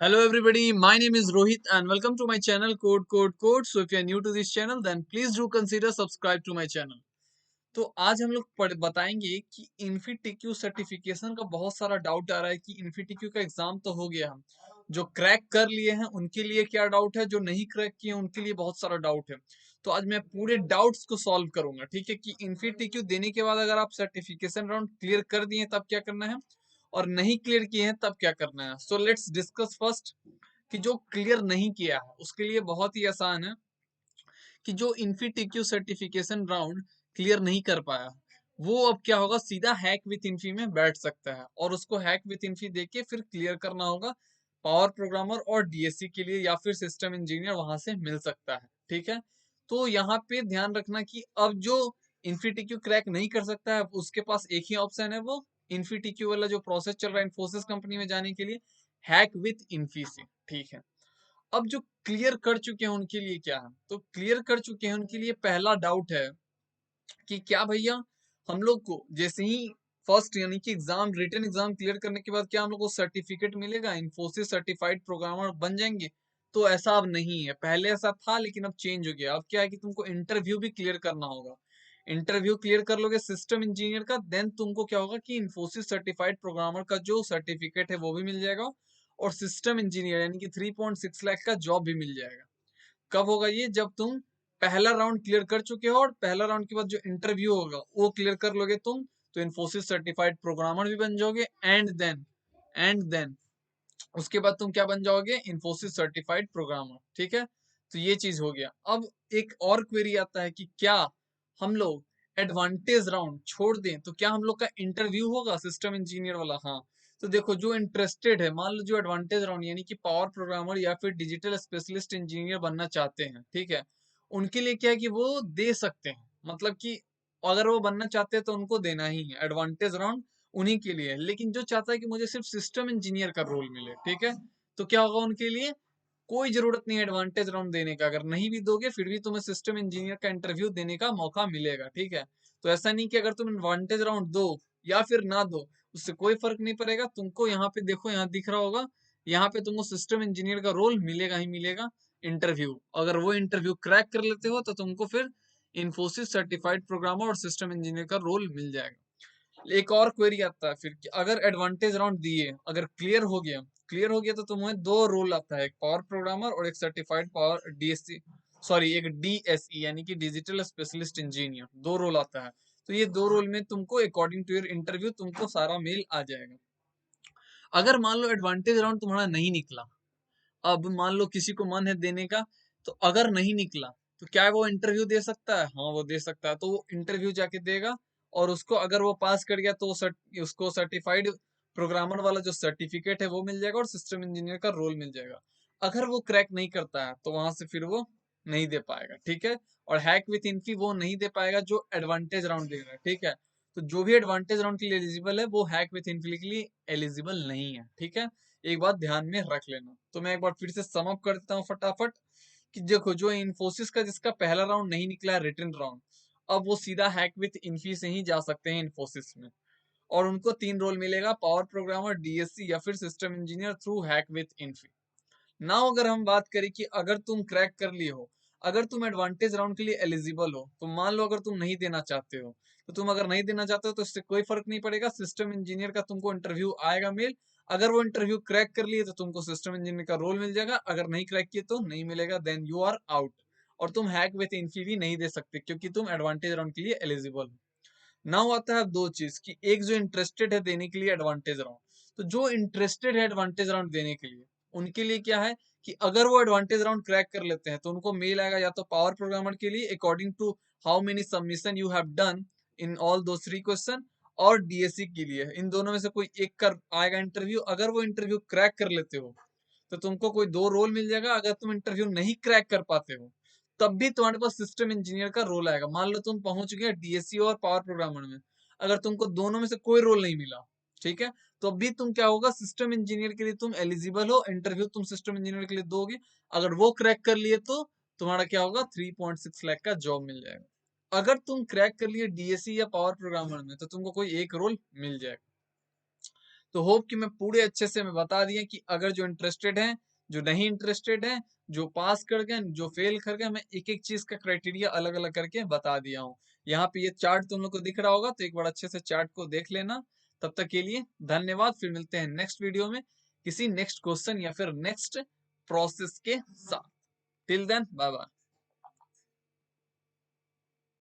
Hello everybody, my name is Rohit and welcome to my channel Code Code Code. So if you are new to this channel then please do consider subscribe to my channel. तो आज हम लोग बताएंगे कि इन्फीटीक्यू certification का बहुत सारा doubt आ रहा है कि इन्फीटीक्यू का एग्जाम तो हो गया, हम जो क्रैक कर लिए हैं उनके लिए क्या डाउट है, जो नहीं क्रैक किए उनके लिए बहुत सारा डाउट है। तो आज मैं पूरे डाउट्स को सॉल्व करूंगा, ठीक है, कि इन्फीटीक्यू देने के बाद अगर आप सर्टिफिकेशन राउंड क्लियर कर दिए तब क्या करना है और नहीं क्लियर किए हैं तब क्या करना है। सो लेट्स डिस्कस फर्स्ट कि जो क्लियर नहीं किया है उसके लिए बहुत ही आसान है कि जो इन्फीटीक्यू सर्टिफिकेशन राउंड क्लियर नहीं कर पाया वो अब क्या होगा, सीधा हैक विथ इन्फी में बैठ सकता है और उसको हैक विथ इन्फी देके फिर क्लियर करना होगा पावर प्रोग्रामर और डीएससी के लिए या फिर सिस्टम इंजीनियर वहां से मिल सकता है, ठीक है। तो यहाँ पे ध्यान रखना कि अब जो इन्फीटीक्यू क्रैक नहीं कर सकता है उसके पास एक ही ऑप्शन है, वो इन्फीटीक्यू वाला जो प्रोसेस चल रहा है इन्फोसिस कंपनी में जाने के लिए हैक विथ इन्फी से, ठीक है। अब जो क्लियर कर चुके हैं उनके लिए क्या है, तो क्लियर कर चुके हैं उनके लिए पहला डाउट है कि क्या भैया हम लोग को जैसे ही फर्स्ट यानी कि एग्जाम रिटन एग्जाम क्लियर करने के बाद क्या हम लोग को सर्टिफिकेट मिलेगा, इन्फोसिस सर्टिफाइड प्रोग्रामर बन जाएंगे। तो ऐसा अब नहीं है, पहले ऐसा था लेकिन अब चेंज हो गया। अब क्या है कि तुमको इंटरव्यू भी क्लियर करना होगा। इंटरव्यू क्लियर कर लोगे सिस्टम इंजीनियर का, देन तुमको क्या होगा कि इन्फोसिस सर्टिफाइड प्रोग्रामर का जो सर्टिफिकेट है वो भी मिल जाएगा और सिस्टम इंजीनियर यानी कि 3.6 लाख का जॉब भी मिल जाएगा। कब होगा ये, जब तुम पहला राउंड क्लियर कर चुके हो और पहला राउंड के बाद जो इंटरव्यू होगा वो क्लियर कर लोगे तुम, तो इन्फोसिस सर्टिफाइड प्रोग्रामर भी बन जाओगे एंड देन उसके बाद तुम क्या बन जाओगे, इन्फोसिस सर्टिफाइड प्रोग्रामर, ठीक है। तो ये चीज हो गया। अब एक और क्वेरी आता है कि क्या हम लोग एडवांटेज राउंड छोड़ दें तो क्या हम लोग का इंटरव्यू होगा सिस्टम इंजीनियर वाला। हाँ, तो देखो जो इंटरेस्टेड है, मान लो जो एडवांटेज राउंड यानी कि पावर प्रोग्रामर या फिर डिजिटल स्पेशलिस्ट इंजीनियर बनना चाहते हैं, ठीक है, उनके लिए क्या है कि वो दे सकते हैं, मतलब कि अगर वो बनना चाहते हैं तो उनको देना ही है एडवांटेज राउंड, उन्हीं के लिए। लेकिन जो चाहता है कि मुझे सिर्फ सिस्टम इंजीनियर का रोल मिले, ठीक है, तो क्या होगा उनके लिए, कोई जरूरत नहीं है एडवांटेज राउंड देने का। अगर नहीं भी दोगे फिर भी तुम्हें सिस्टम इंजीनियर का इंटरव्यू देने का मौका मिलेगा, ठीक है। तो ऐसा नहीं कि अगर तुम एडवांटेज राउंड दो या फिर ना दो उससे कोई फर्क नहीं पड़ेगा तुमको। यहाँ पे देखो, यहाँ दिख रहा होगा, यहाँ पे तुमको सिस्टम इंजीनियर का रोल मिलेगा ही मिलेगा। इंटरव्यू, अगर वो इंटरव्यू क्रैक कर लेते हो तो तुमको फिर इन्फोसिस सर्टिफाइड प्रोग्रामर और सिस्टम इंजीनियर का रोल मिल जाएगा। एक और क्वेरी आता है फिर कि अगर एडवांटेज राउंड दिए, अगर क्लियर हो गया तो तुम्हें दो रोल आता है, एक पावर प्रोग्रामर और एक सर्टिफाइड पावर डीएससी, सॉरी एक डीएसई यानी कि डिजिटल स्पेशलिस्ट इंजीनियर, दो रोल आता है। तो ये दो रोल में तुमको अकॉर्डिंग टू योर इंटरव्यू तुमको सारा मेल आ जाएगा। अगर मान लो एडवांटेज राउंड तुम्हारा नहीं निकला, अब मान लो किसी को मन है देने का, तो अगर नहीं निकला तो क्या वो इंटरव्यू दे सकता है, हाँ वो दे सकता है। तो वो इंटरव्यू जाके देगा और उसको अगर वो पास कर गया तो उसको सर्टिफाइड प्रोग्रामर वाला जो सर्टिफिकेट है वो मिल जाएगा और सिस्टम इंजीनियर का रोल मिल जाएगा। अगर वो क्रैक नहीं करता है तो वहां से फिर वो नहीं दे पाएगा, ठीक है। और हैक विथ इनकी वो नहीं दे पाएगा जो एडवांटेज राउंड दे रहा है, ठीक है। तो जो भी एडवांटेज राउंड के लिए एलिजिबल है वो हैक विथ इनफी के लिए एलिजिबल नहीं है, ठीक है। एक बात ध्यान में रख लेना। तो मैं एक बार फिर से सम अप कर देता हूँ फटाफट कि देखो जो इन्फोसिस का जिसका पहला राउंड नहीं निकला है रिटन राउंड, अब वो सीधा हैक विथ इन्फी से ही जा सकते हैं इन्फोसिस में और उनको तीन रोल मिलेगा, पावर प्रोग्रामर, डीएससी या फिर system engineer through hack with Infy. Now अगर हम बात करें कि अगर तुम क्रैक कर लिए हो, अगर तुम एडवांटेज राउंड के लिए एलिजिबल हो, तो मान लो अगर तुम नहीं देना चाहते हो, तो तुम अगर नहीं देना चाहते हो तो इससे कोई फर्क नहीं पड़ेगा, सिस्टम इंजीनियर का तुमको इंटरव्यू आएगा मेल। अगर वो इंटरव्यू क्रैक कर लिए तो तुमको सिस्टम इंजीनियर का रोल मिल जाएगा, अगर नहीं क्रैक किए तो नहीं मिलेगा, देन यू आर आउट। और तुम हैक विथ इन्फी भी नहीं दे सकते क्योंकि तुम एडवांटेज राउंड के लिए एलिजिबल हो। नाउ आता है दो चीज कि एक जो इंटरेस्टेड है देने के लिए एडवांटेज राउंड, तो जो इंटरेस्टेड है एडवांटेज राउंड देने के लिए उनके लिए क्या है कि अगर वो एडवांटेज राउंड क्रैक कर लेते हैं तो उनको मेल आएगा या तो पावर प्रोग्रामर के लिए according to how many submission you have done in all दो थ्री क्वेश्चन, और डीएससी के लिए इन दोनों में से कोई एक कर आएगा इंटरव्यू। अगर वो इंटरव्यू क्रैक कर लेते हो तो तुमको कोई दो रोल मिल जाएगा। अगर तुम इंटरव्यू नहीं क्रैक कर पाते हो तब भी तुम्हारे पास सिस्टम इंजीनियर का रोल आएगा। मान लो तुम पहुंच गए डीएससी और पावर प्रोग्रामर में, अगर तुमको दोनों में से कोई रोल नहीं मिला, ठीक है, तो अभी तुम क्या होगा, सिस्टम इंजीनियर के लिए तुम एलिजिबल हो, इंटरव्यू तुम सिस्टम इंजीनियर के लिए दोगे। अगर वो क्रैक कर लिए तो तुम्हारा क्या होगा, 3.6 लाख का जॉब मिल जाएगा। अगर तुम क्रैक कर लिए डीएससी या पावर प्रोग्रामर में तो तुमको कोई एक रोल मिल जाएगा। तो होप कि मैं पूरे अच्छे से मैं बता दिया कि अगर जो इंटरेस्टेड हैं, जो नहीं इंटरेस्टेड हैं, जो पास कर गए, जो फेल कर गए, मैं एक एक चीज का क्राइटेरिया अलग अलग करके बता दिया हूँ। यहाँ पे ये चार्ट तुम लोग को दिख रहा होगा, तो एक बार अच्छे से चार्ट को देख लेना। तब तक के लिए धन्यवाद, फिर मिलते हैं नेक्स्ट वीडियो में किसी नेक्स्ट क्वेश्चन या फिर नेक्स्ट प्रोसेस के साथ। Till then bye bye.